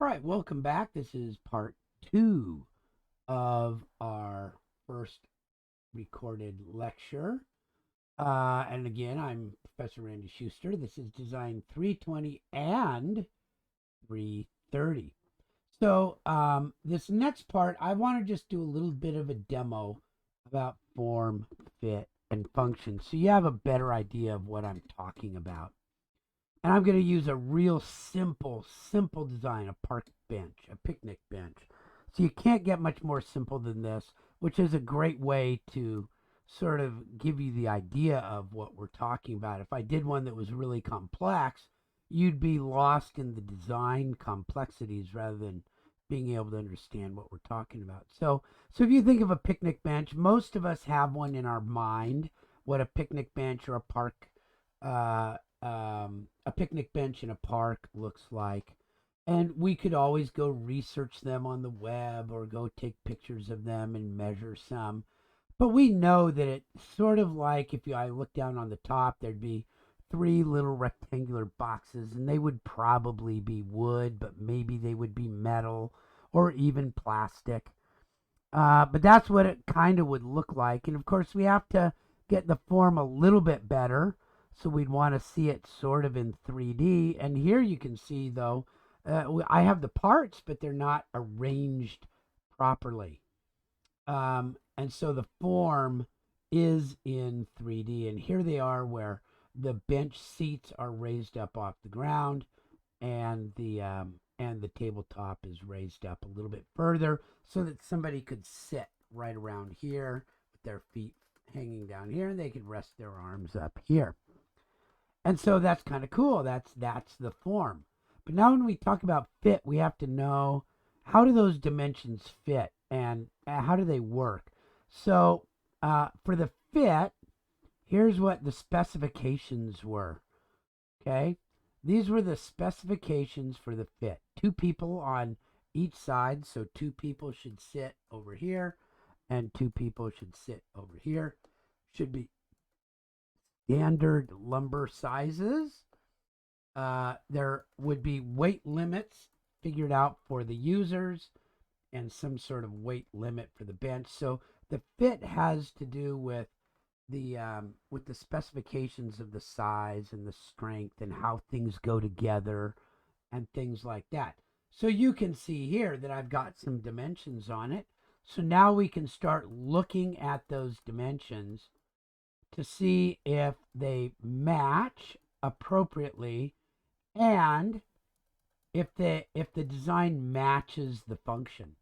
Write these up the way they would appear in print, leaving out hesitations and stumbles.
All right, welcome back. This is part two of our first recorded lecture. And again, I'm Professor Randy Schuster. This is Design 320 and 330. So, this next part, I want to just do a little bit of a demo about form, fit, and function so you have a better idea of what I'm talking about. And I'm going to use a real simple design, a park bench, a picnic bench. So you can't get much more simple than this, which is a great way to sort of give you the idea of what we're talking about. If I did one that was really complex, you'd be lost in the design complexities rather than being able to understand what we're talking about. So if you think of a picnic bench, most of us have one in our mind, what a picnic bench or a park uh, a picnic bench in a park looks like. And we could always go research them on the web or go take pictures of them and measure some. But we know that it's sort of like if I look down on the top, there'd be three little rectangular boxes, and they would probably be wood, but maybe they would be metal or even plastic. But that's what it kind of would look like. And of course, we have to get the form a little bit better. So we'd want to see it sort of in 3D. And here you can see, though, I have the parts, but they're not arranged properly. And so the form is in 3D. And here they are where the bench seats are raised up off the ground and the tabletop is raised up a little bit further so that somebody could sit right around here with their feet hanging down here and they could rest their arms up here. And so that's kind of cool. That's the form. But now when we talk about fit, we have to know how do those dimensions fit and how do they work. So for the fit, here's what the specifications were. Okay, these were the specifications for the fit. Two people on each side, so two people should sit over here and two people should sit over here. Should be standard lumber sizes. There would be weight limits figured out for the users and some sort of weight limit for the bench. So the fit has to do with the specifications of the size and the strength and how things go together and things like that. So you can see here that I've got some dimensions on it. So now we can start looking at those dimensions to see if they match appropriately and if the design matches the function.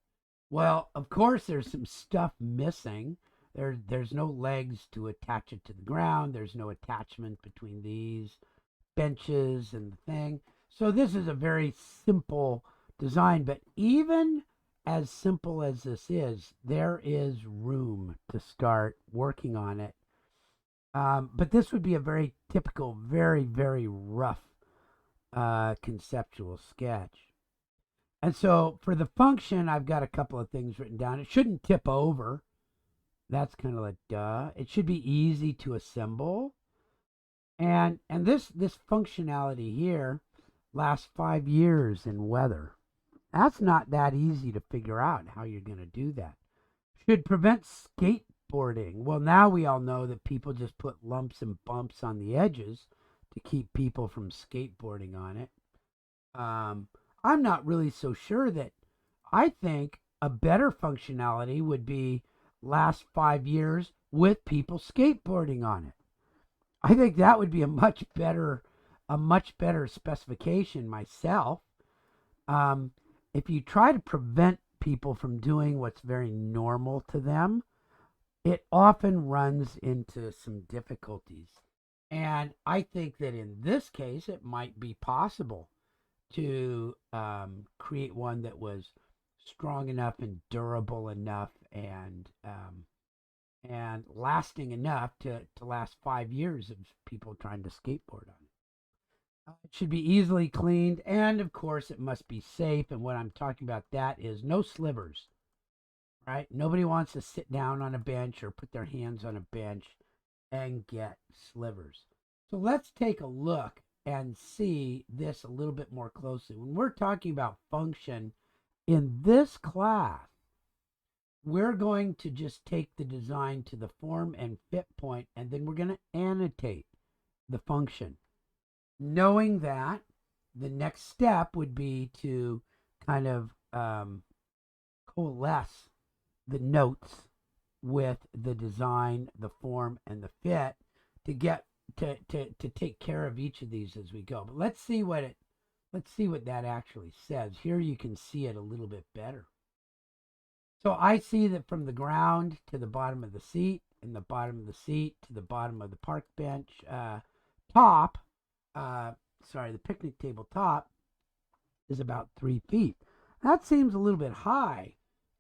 Well, of course there's some stuff missing. There's no legs to attach it to the ground. There's no attachment between these benches and the thing. So this is a very simple design, but even as simple as this is, there is room to start working on it. But this would be a very typical, very, very rough conceptual sketch. And so for the function, I've got a couple of things written down. It shouldn't tip over. That's kind of like duh. It should be easy to assemble. And this functionality here lasts 5 years in weather. That's not that easy to figure out how you're going to do that. Should prevent skateboarding. Well, now we all know that people just put lumps and bumps on the edges to keep people from skateboarding on it. I'm not really so sure that I think a better functionality would be last 5 years with people skateboarding on it. I think that would be a much better specification myself. Um, if you try to prevent people from doing what's very normal to them, it often runs into some difficulties. And I think that in this case, it might be possible to create one that was strong enough and durable enough and lasting enough to last 5 years of people trying to skateboard on it. It should be easily cleaned, and of course, it must be safe. And what I'm talking about that is no slivers, right? Nobody wants to sit down on a bench or put their hands on a bench and get slivers. So let's take a look and see this a little bit more closely. When we're talking about function in this class, we're going to just take the design to the form and fit point, and then we're going to annotate the function. Knowing that, the next step would be to kind of coalesce the notes with the design, the form, and the fit to get to take care of each of these as we go. But let's see what that actually says. Here you can see it a little bit better. So I see that from the ground to the bottom of the seat, and the bottom of the seat to the bottom of the park bench top, the picnic table top is about 3 feet. That seems a little bit high,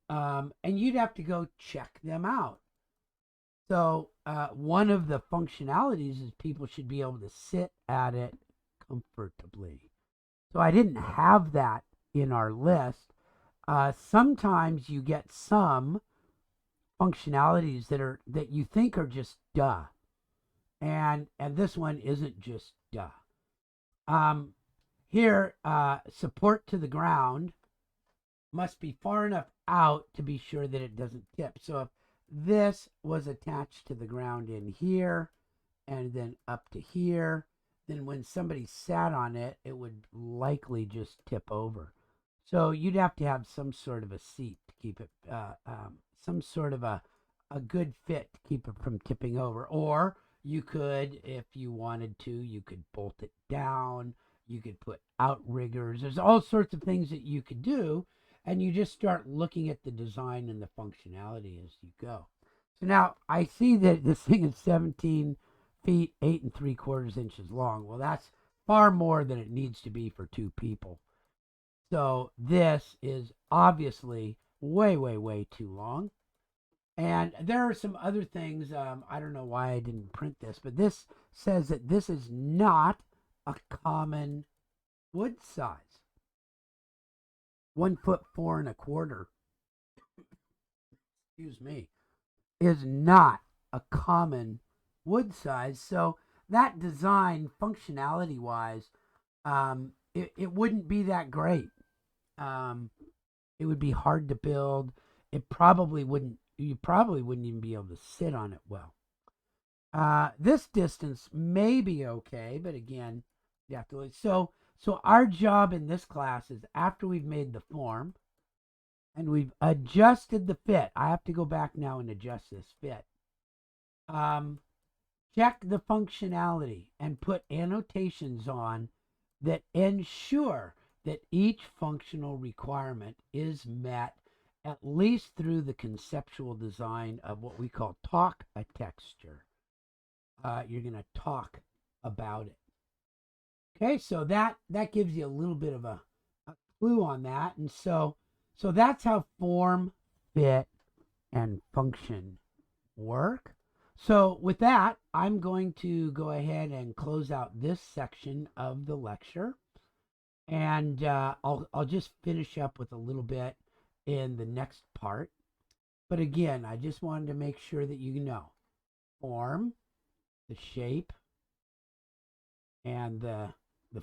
and you'd have to go check them out. So one of the functionalities is people should be able to sit at it comfortably. So I didn't have that in our list. Sometimes you get some functionalities that you think are just duh, and this one isn't just duh. Here, support to the ground must be far enough out to be sure that it doesn't tip. So if this was attached to the ground in here and then up to here, then when somebody sat on it, it would likely just tip over. So you'd have to have some sort of a seat to keep it, some sort of a good fit to keep it from tipping over. Or you could, if you wanted to, you could bolt it down. You could put outriggers. There's all sorts of things that you could do. And you just start looking at the design and the functionality as you go. So now I see that this thing is 17 feet, 8 3/4 inches long. Well, that's far more than it needs to be for 2 people. So this is obviously way, way, way too long. And there are some other things. I don't know why I didn't print this, but this says that this is not a common wood size. 1'4" 1/4", excuse me, is not a common wood size. So that design, functionality wise, it wouldn't be that great. It would be hard to build. It probably wouldn't. You probably wouldn't even be able to sit on it well. This distance may be okay, but again, you have to. So our job in this class is after we've made the form and we've adjusted the fit. I have to go back now and adjust this fit. Check the functionality and put annotations on that ensure that each functional requirement is met at least through the conceptual design of what we call talk a texture. You're going to talk about it. Okay, so that gives you a little bit of a clue on that. And so that's how form, fit, and function work. So with that, I'm going to go ahead and close out this section of the lecture. And I'll just finish up with a little bit in the next part. But again, I just wanted to make sure that you know form, the shape, and the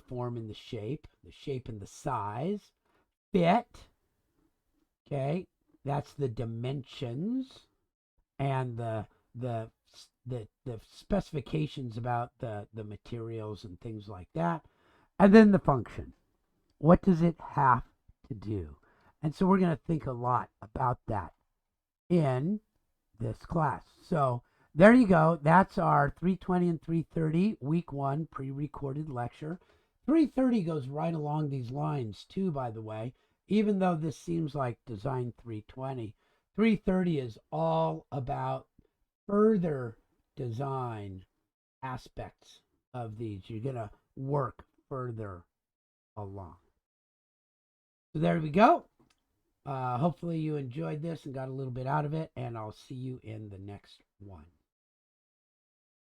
form and the shape and the size. Fit, okay, that's the dimensions and the specifications about the materials and things like that. And then the function. What does it have to do? And so we're going to think a lot about that in this class. So there you go. That's our 320 and 330 week 1 pre-recorded lecture. 330 goes right along these lines too, by the way, even though this seems like design 320. 330 is all about further design aspects of these. You're going to work further along. So there we go. Hopefully you enjoyed this and got a little bit out of it, and I'll see you in the next one.